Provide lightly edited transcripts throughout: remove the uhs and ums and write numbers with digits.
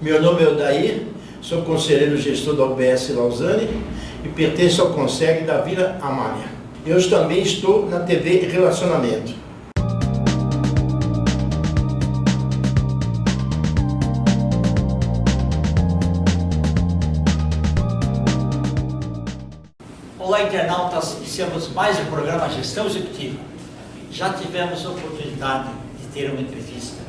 Meu nome é Odair, sou conselheiro gestor da UBS Lausanne e pertenço ao Conselho da Vila Amália. E hoje também estou na TV Relacionamento. Olá, internautas, iniciamos mais um programa Gestão Executiva. Já tivemos a oportunidade de ter uma entrevista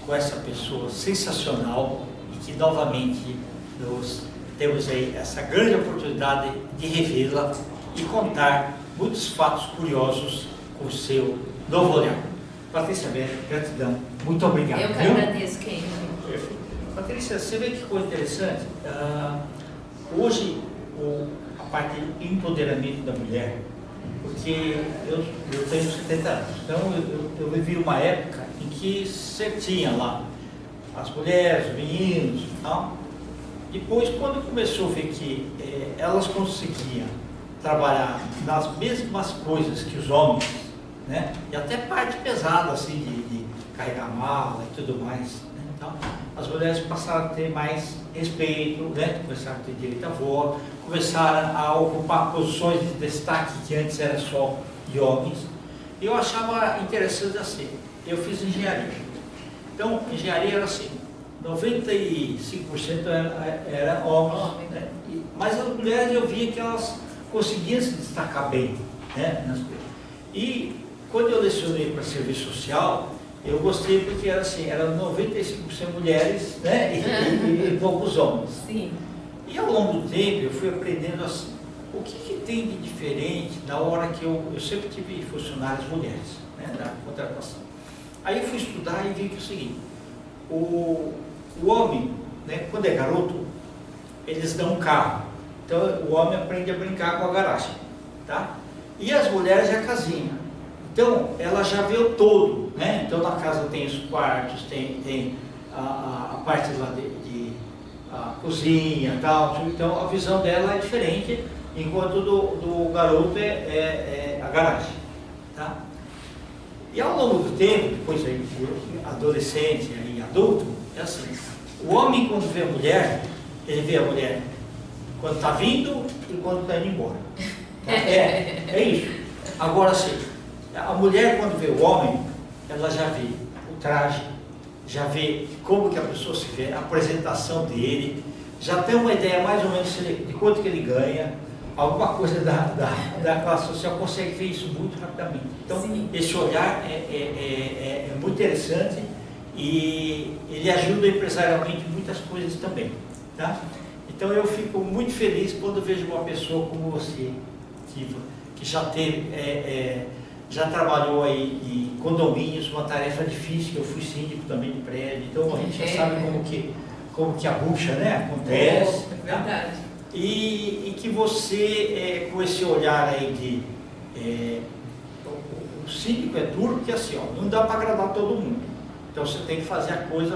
com essa pessoa sensacional e que novamente nós temos aí essa grande oportunidade de revê-la e contar muitos fatos curiosos com o seu novo olhar. Patrícia Berg, gratidão, muito obrigado. Eu que agradeço, Ken. Patrícia, você vê que coisa interessante? Hoje, a parte de empoderamento da mulher, porque eu tenho 70 anos, então eu vivi uma época em que você tinha lá as mulheres, os meninos e tal. Depois, quando começou a ver que elas conseguiam trabalhar nas mesmas coisas que os homens, né? E até parte pesada assim de carregar mala e tudo mais, né? Então, as mulheres passaram a ter mais respeito, né? Começaram a ter direito à voz, começaram a ocupar posições de destaque que antes era só de homens. E eu achava interessante assim, eu fiz engenharia. Então, engenharia era assim, 95% era homens, né? Mas as mulheres eu via que elas conseguiam se destacar bem, né? E quando eu lecionei para serviço social, eu gostei porque era assim, eram 95% mulheres, né? E poucos homens. Sim. E ao longo do tempo eu fui aprendendo assim, o que tem de diferente na hora que eu sempre tive funcionárias mulheres, né? Da contratação. Aí eu fui estudar e vi que é o seguinte, o homem, né, quando é garoto, eles dão um carro. Então o homem aprende a brincar com a garagem, tá? E as mulheres é a casinha. Então ela já vê o todo, né? Então na casa tem os quartos, tem a parte lá de a cozinha e tal. Então a visão dela é diferente, enquanto do garoto é a garagem, tá? E ao longo do tempo, depois aí, adolescente e adulto, é assim, o homem quando vê a mulher, ele vê a mulher quando está vindo e quando está indo embora. Tá? É isso. Agora sim, a mulher quando vê o homem, ela já vê o traje, já vê como que a pessoa se vê, a apresentação dele, já tem uma ideia mais ou menos de quanto que ele ganha, alguma coisa da classe social, consegue ver isso muito rapidamente. Então, sim, esse olhar é muito interessante e ele ajuda empresarialmente muitas coisas também, tá? Então, eu fico muito feliz quando vejo uma pessoa como você, que já teve, já trabalhou aí em condomínios, uma tarefa difícil, que eu fui síndico também de prédio, então a gente já sabe como que a bucha, né, acontece. É verdade. E que você, com esse olhar aí o síndico é duro, porque assim, ó, não dá para agradar todo mundo. Então você tem que fazer a coisa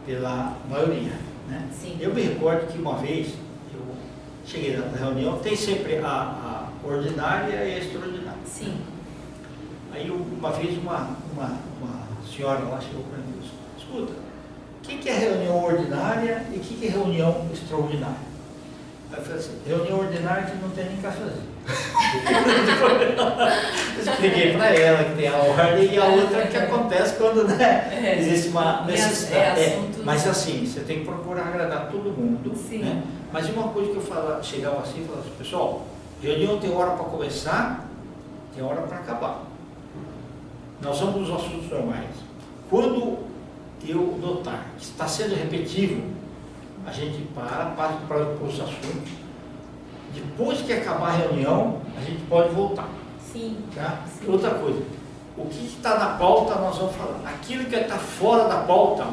pela maioria, né? Sim. Eu me recordo que uma vez, eu cheguei na reunião, tem sempre a ordinária e a extraordinária. Sim. Aí uma vez uma senhora lá chegou para mim e disse, escuta, o que é reunião ordinária e o que é reunião extraordinária? Aí eu falei assim, reunião ordinária que não tem nem cafezinho. Expliquei para ela que tem a ordem e a outra que acontece quando, né, existe uma necessidade. Mas assim, você tem que procurar agradar todo mundo. Sim. Né? Mas uma coisa que eu chegava assim e falava assim, pessoal, reunião tem hora para começar, tem hora para acabar. Nós vamos nos assuntos normais. Quando eu notar que está sendo repetitivo, a gente passa para os assuntos. Depois que acabar a reunião, a gente pode voltar. Sim. Tá? Sim. Outra coisa, o que está na pauta nós vamos falar. Aquilo que está fora da pauta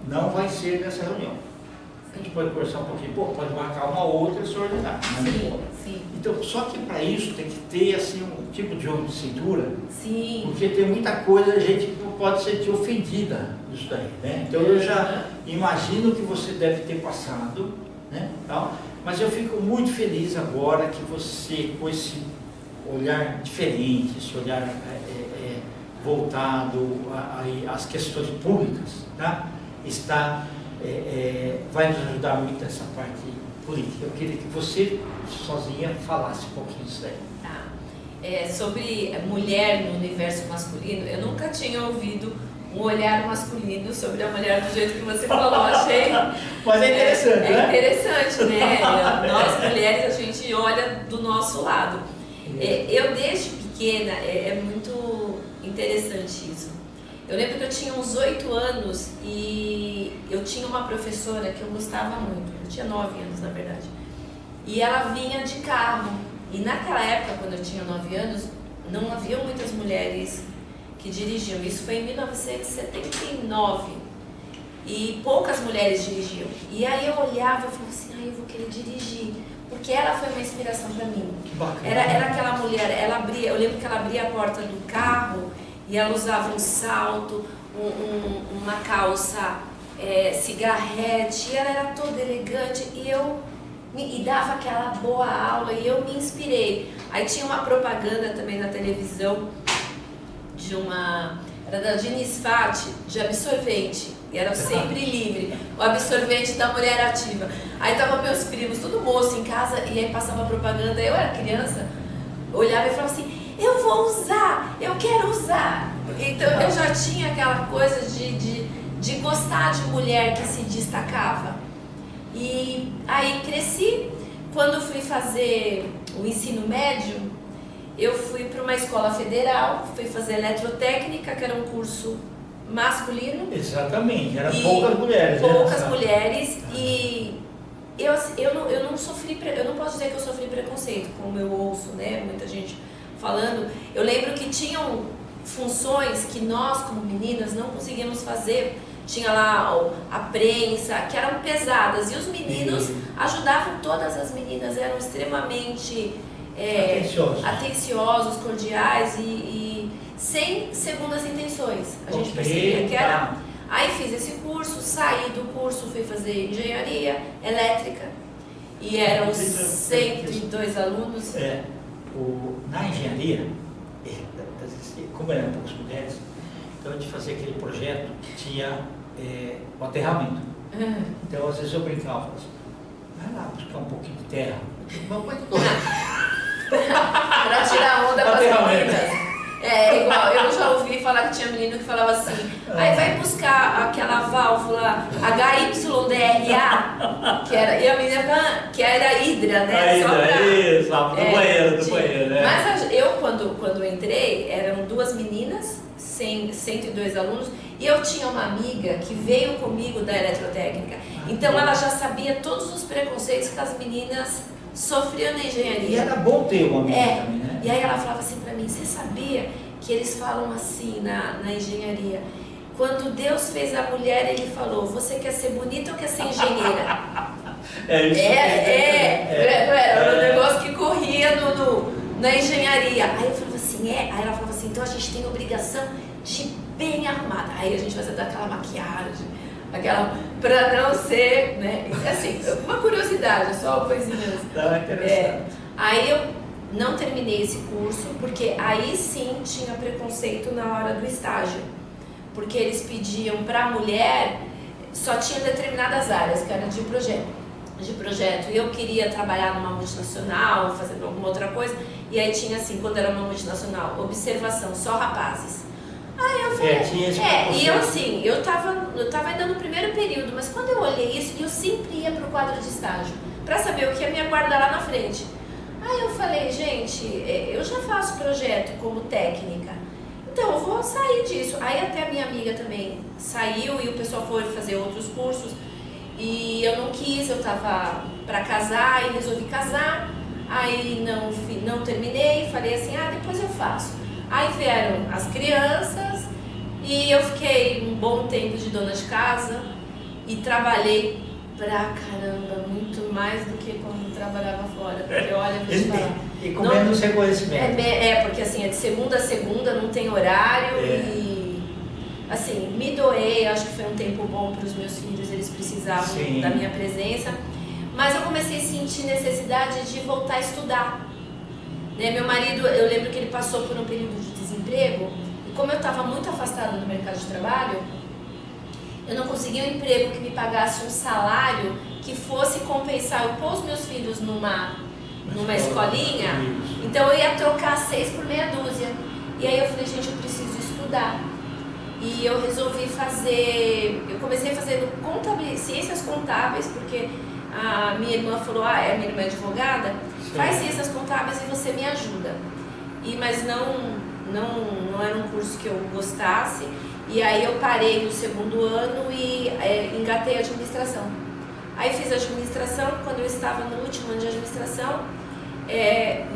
não vai ser nessa reunião. A gente pode conversar um pouquinho, pode marcar uma outra extraordinária. Sim, sim. Então, só que para isso tem que ter assim, um tipo de jogo de cintura, sim, porque tem muita coisa a gente não pode se sentir ofendida disso daí, né? Então eu já imagino que você deve ter passado, né? Então, mas eu fico muito feliz agora que você, com esse olhar diferente, esse olhar voltado às questões públicas, tá? Está vai nos ajudar muito nessa parte política. Eu queria que você sozinha falasse um pouquinho disso aí. Tá. Sobre mulher no universo masculino, eu nunca tinha ouvido um olhar masculino sobre a mulher do jeito que você falou. Achei. Mas é interessante, né? É interessante, né? Nós mulheres, a gente olha do nosso lado. Eu desde pequena, é muito interessante isso. Eu lembro que eu tinha uns 8 anos e eu tinha uma professora que eu gostava muito. Eu tinha 9 anos, na verdade. E ela vinha de carro. E naquela época, quando eu tinha 9 anos, não havia muitas mulheres que dirigiam. Isso foi em 1979. E poucas mulheres dirigiam. E aí eu olhava e falava assim, eu vou querer dirigir. Porque ela foi uma inspiração para mim. Era aquela mulher, eu lembro que ela abria a porta do carro e ela usava um salto, uma calça cigarrete, e ela era toda elegante e dava aquela boa aula e eu me inspirei. Aí tinha uma propaganda também na televisão era da Diniz Fati, de absorvente, e era sempre livre, o absorvente da mulher ativa. Aí tava meus primos, tudo moço em casa, e aí passava a propaganda, eu era criança, olhava e falava assim, eu vou usar, eu quero usar. Então eu já tinha aquela coisa de gostar de mulher que se destacava. E aí cresci, quando fui fazer o ensino médio, eu fui para uma escola federal, fui fazer eletrotécnica, que era um curso masculino. Exatamente, eram poucas mulheres. Poucas mulheres, e eu não sofri, eu não posso dizer que eu sofri preconceito, como eu ouço, né, muita gente falando. Eu lembro que tinham funções que nós, como meninas, não conseguíamos fazer. Tinha lá a prensa, que eram pesadas, e os meninos ajudavam, todas as meninas eram extremamente atenciosos, cordiais e sem segundas intenções. A gente percebia que era. Aí fiz esse curso, saí do curso, fui fazer engenharia elétrica e eram 102 alunos. Na engenharia, como eram poucas mulheres, então a gente fazia aquele projeto que tinha o aterramento. Então às vezes eu brincava, falava assim, vai lá buscar um pouquinho de terra. Para tirar onda com as meninas. Igual, eu já ouvi falar que tinha menino que falava assim, aí vai buscar aquela válvula HYDRA, e a menina que era hidra, né? Do banheiro, né? Mas eu, quando entrei, eram 2 meninas, 102 alunos, e eu tinha uma amiga que veio comigo da eletrotécnica, então ela já sabia todos os preconceitos que as meninas sofriam na engenharia. E era bom ter uma amiga também, né? E aí ela falava assim pra mim, você sabia que eles falam assim na engenharia? Quando Deus fez a mulher, ele falou, você quer ser bonita ou quer ser engenheira? Era um negócio que corria na engenharia. Aí eu falava assim, Aí ela falava assim, então a gente tem obrigação de ir bem arrumada. Aí a gente fazia daquela maquiagem, pra não ser, né? Assim, uma curiosidade, só coisinhas. Aí eu não terminei esse curso, porque aí sim tinha preconceito na hora do estágio. Porque eles pediam para a mulher, só tinha determinadas áreas, que era de projeto. E eu queria trabalhar numa multinacional, fazendo alguma outra coisa. E aí tinha assim, quando era uma multinacional, observação, só rapazes. Aí eu falei, e eu assim, eu tava ainda no primeiro período, mas quando eu olhei isso, eu sempre ia pro quadro de estágio, pra saber o que ia me aguardar lá na frente. Aí eu falei, gente, eu já faço projeto como técnica, então eu vou sair disso. Aí até a minha amiga também saiu e o pessoal foi fazer outros cursos, e eu não quis, eu tava pra casar e resolvi casar, aí não terminei, falei assim, depois eu faço. Aí vieram as crianças e eu fiquei um bom tempo de dona de casa e trabalhei pra caramba, muito mais do que quando trabalhava fora. Porque olha, vou te falar. E com menos reconhecimento. Porque assim, é de segunda a segunda, não tem horário e assim, me doei, acho que foi um tempo bom para os meus filhos, eles precisavam da minha presença. Mas eu comecei a sentir necessidade de voltar a estudar. Meu marido, eu lembro que ele passou por um período de desemprego, e como eu estava muito afastada do mercado de trabalho, eu não conseguia um emprego que me pagasse um salário que fosse compensar eu pôr os meus filhos numa escolinha, então eu ia trocar 6 por meia dúzia. E aí eu falei, gente, eu preciso estudar. E eu resolvi eu comecei fazendo ciências contábeis, porque a minha irmã falou, a minha irmã é advogada, faz ciências contábeis e você me ajuda. Mas não era um curso que eu gostasse, e aí eu parei no segundo ano e engatei a administração. Aí fiz administração, quando eu estava no último ano de administração,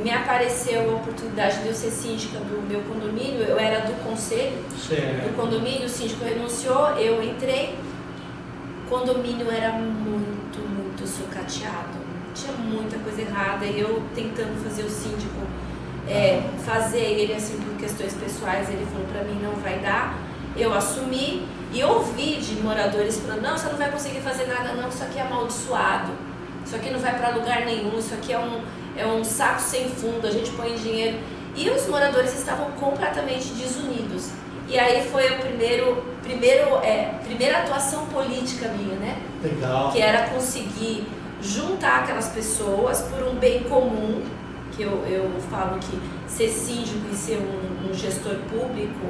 me apareceu a oportunidade de eu ser síndica do meu condomínio. Eu era do conselho do condomínio, o síndico renunciou, eu entrei. O condomínio era muito, muito sucateado, tinha muita coisa errada, e eu tentando fazer o síndico fazer ele assim por questões pessoais, ele falou pra mim, não vai dar. Eu assumi e ouvi de moradores falando, não, você não vai conseguir fazer nada não, isso aqui é amaldiçoado, isso aqui não vai pra lugar nenhum, isso aqui é um saco sem fundo, a gente põe dinheiro. E os moradores estavam completamente desunidos. E aí foi a primeira atuação política minha, né? Legal. Que era conseguir juntar aquelas pessoas por um bem comum, que eu falo que ser síndico e ser um gestor público,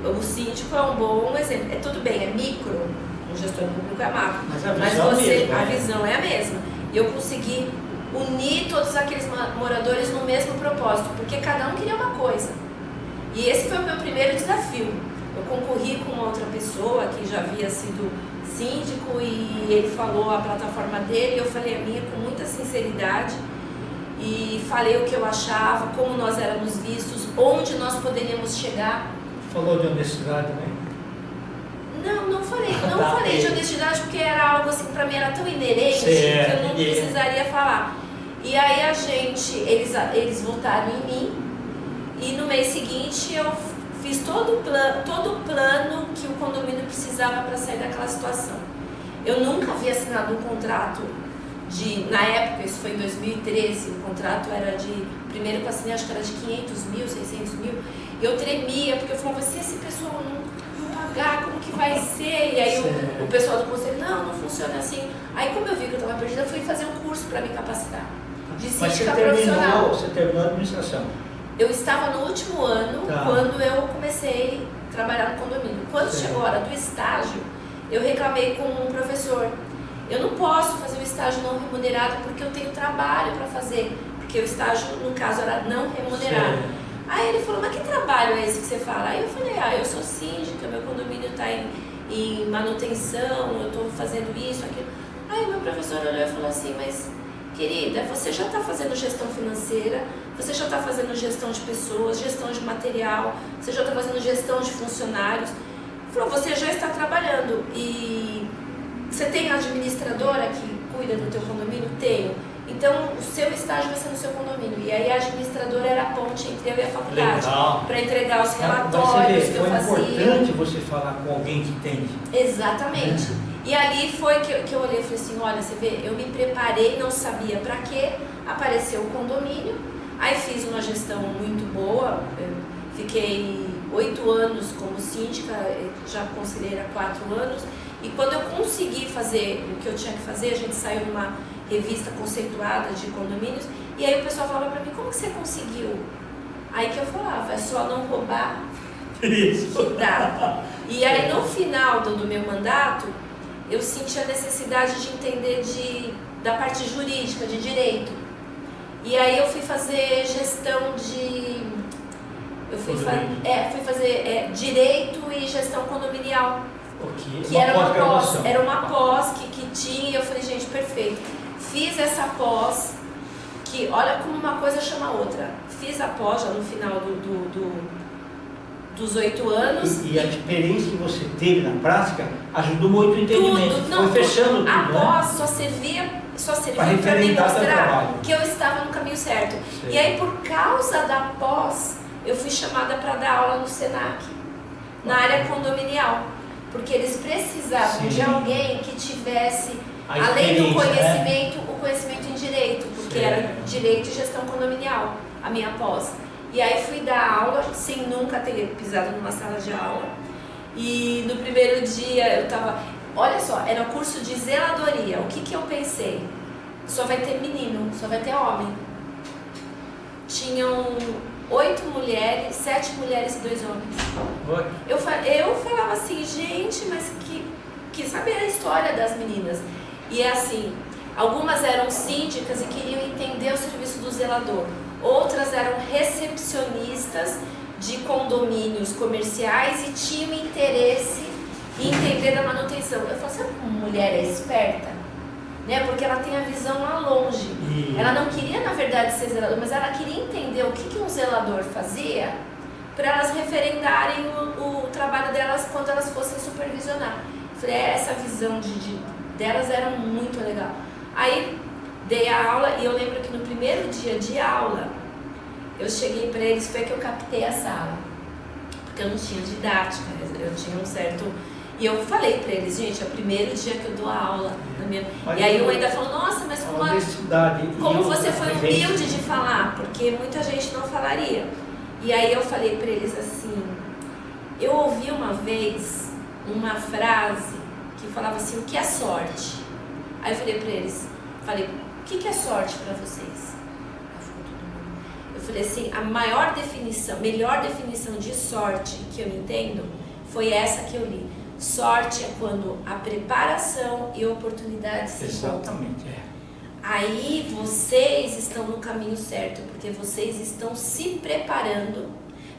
o síndico é um bom exemplo. Tudo bem, é micro, um gestor público é macro, a visão é a mesma. E eu consegui unir todos aqueles moradores no mesmo propósito, porque cada um queria uma coisa. E esse foi o meu primeiro desafio. Eu concorri com outra pessoa que já havia sido síndico e ele falou a plataforma dele, eu falei a minha com muita sinceridade e falei o que eu achava, como nós éramos vistos, onde nós poderíamos chegar. Falou de honestidade também? Não falei de honestidade, porque era algo assim, pra mim era tão inerente que eu não precisaria falar. E aí eles votaram em mim e no mês seguinte eu fiz todo o plano que o condomínio precisava para sair daquela situação. Eu nunca havia assinado um contrato na época, isso foi em 2013, o contrato era primeiro que eu assinei, acho que era de 500 mil, 600 mil, e eu tremia, porque eu falava, se esse pessoal não pagar, como que vai ser? E aí o pessoal do conselho, não funciona assim. Aí como eu vi que eu estava perdida, eu fui fazer um curso para me capacitar, de síndica profissional. Você terminou a administração? Eu estava no último ano, quando eu comecei a trabalhar no condomínio. Quando chegou a hora do estágio, eu reclamei com um professor. Eu não posso fazer o estágio não remunerado porque eu tenho trabalho para fazer. Porque o estágio, no caso, era não remunerado. Aí ele falou, mas que trabalho é esse que você fala? Aí eu falei, eu sou síndica, meu condomínio está em manutenção, eu estou fazendo isso, aquilo. Aí o meu professor olhou e falou assim, mas querida, você já está fazendo gestão financeira, você já está fazendo gestão de pessoas, gestão de material, você já está fazendo gestão de funcionários. Ele falou, você já está trabalhando e você tem administradora que cuida do teu condomínio? Tenho. Então, o seu estágio vai ser no seu condomínio. E aí a administradora era a ponte entre eu e a faculdade para entregar os relatórios que eu fazia. Foi importante você falar com alguém que entende. Exatamente. E ali foi que eu olhei e falei assim, olha, você vê, eu me preparei, não sabia para quê, apareceu o condomínio, aí fiz uma gestão muito boa, fiquei 8 anos como síndica, já conselheira 4 anos, e quando eu consegui fazer o que eu tinha que fazer, a gente saiu numa revista conceituada de condomínios, e aí o pessoal falava para mim, como que você conseguiu? Aí que eu falava, é só não roubar, Isso. que dá. E aí no final do meu mandato, eu senti a necessidade de entender da parte jurídica, de direito. E aí eu fui fazer gestão de... fui fazer direito e gestão condominial. Okay. Que era uma pós que tinha, e eu falei, gente, perfeito. Fiz essa pós, que olha como uma coisa chama a outra. Fiz a pós já no final dos 8 anos. E a experiência que você teve na prática ajudou muito o entendimento. Foi fechando tudo, a pós só servia para me mostrar que eu estava no caminho certo. Sim. E aí, por causa da pós, eu fui chamada para dar aula no Senac, na área condominial. Porque eles precisavam de alguém que tivesse, além do conhecimento, o conhecimento em direito, porque era direito e gestão condominial, a minha pós. E aí fui dar aula, sem nunca ter pisado numa sala de aula. E no primeiro dia olha só, era curso de zeladoria. O que eu pensei? Só vai ter menino, só vai ter homem. Tinham 8 mulheres, 7 mulheres e 2 homens. Eu falava assim, gente, mas que saber a história das meninas. E é assim, algumas eram síndicas e queriam entender o serviço do zelador. Outras eram recepcionistas de condomínios comerciais e tinham interesse em entender da manutenção. Eu falo, sabe como mulher é esperta? Né? Porque ela tem a visão lá longe. Ela não queria, na verdade, ser zelador, mas ela queria entender o que um zelador fazia para elas referendarem o trabalho delas quando elas fossem supervisionar. Falei, essa visão delas era muito legal. Aí dei a aula e eu lembro que no primeiro dia de aula eu cheguei para eles, foi que eu captei a sala, porque eu não tinha didática, eu tinha um certo... E eu falei para eles, gente, é o primeiro dia que eu dou a aula. E aí eu ainda falo, nossa, mas como você foi humilde de falar, porque muita gente não falaria. E aí eu falei para eles assim, eu ouvi uma vez uma frase que falava assim, o que é sorte? Aí eu falei para eles, o que é sorte para vocês? Eu falei assim, a melhor definição de sorte que eu entendo foi essa que eu li. Sorte é quando a preparação e a oportunidade se encontram. Exatamente, Aí vocês estão no caminho certo, porque vocês estão se preparando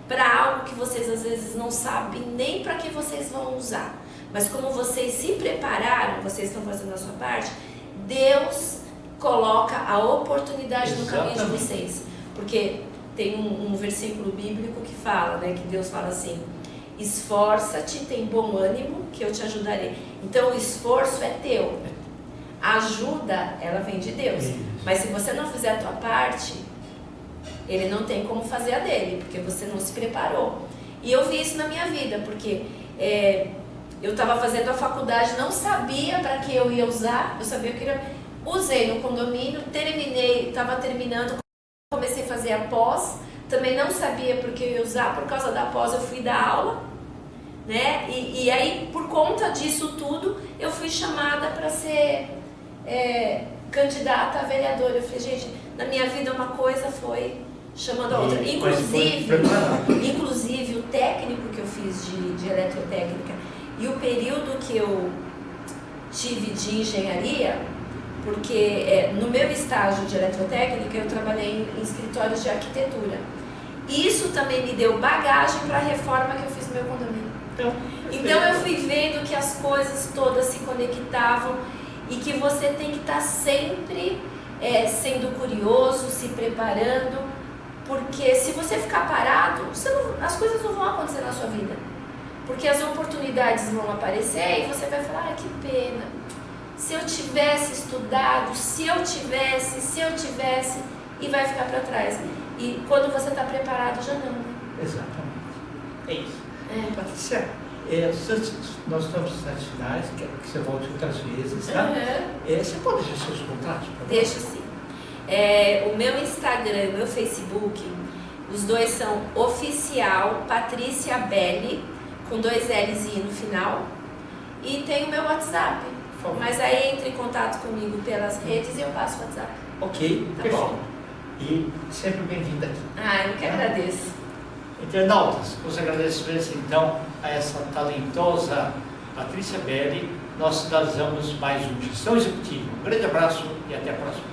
para algo que vocês às vezes não sabem nem para que vocês vão usar. Mas como vocês se prepararam, vocês estão fazendo a sua parte, Deus coloca a oportunidade no caminho de vocês. Porque tem um versículo bíblico que fala, né, que Deus fala assim, esforça-te, tem bom ânimo, que eu te ajudarei. Então o esforço é teu. A ajuda, ela vem de Deus. Mas se você não fizer a tua parte, Ele não tem como fazer a dele, porque você não se preparou. E eu vi isso na minha vida, porque eu estava fazendo a faculdade, não sabia para que eu ia usar, eu sabia que usei no condomínio, terminei, estava terminando, comecei a fazer a pós, também não sabia por que eu ia usar, por causa da pós eu fui dar aula, né? E aí, por conta disso tudo, eu fui chamada para ser candidata a vereadora. Eu falei, gente, na minha vida uma coisa foi chamando a outra. Inclusive o técnico que eu fiz de eletrotécnica e o período que eu tive de engenharia, porque no meu estágio de eletrotécnica eu trabalhei em escritórios de arquitetura. Isso também me deu bagagem para a reforma que eu fiz no meu condomínio. Então eu fui vendo que as coisas todas se conectavam e que você tem que estar sempre sendo curioso, se preparando, porque se você ficar parado, as coisas não vão acontecer na sua vida. Porque as oportunidades vão aparecer e você vai falar, que pena. Se eu tivesse estudado, se eu tivesse, e vai ficar para trás. E quando você está preparado, já não, né? Exatamente. É isso. Patrícia, nós estamos nas finais, quero que você volte outras vezes, tá? Você pode deixar seus contatos? Deixo sim. O meu Instagram, o meu Facebook, os dois são oficial Patrícia Belli, com 2 L's e I no final. E tem o meu WhatsApp. Mas aí entre em contato comigo pelas redes e eu passo o WhatsApp. Ok, tá perfeito. Bom. E sempre bem-vinda aqui. Eu que agradeço. Internautas, os agradecimentos então a essa talentosa Patrícia Belli. Nós finalizamos mais um Gestão Executiva. Um grande abraço e até a próxima.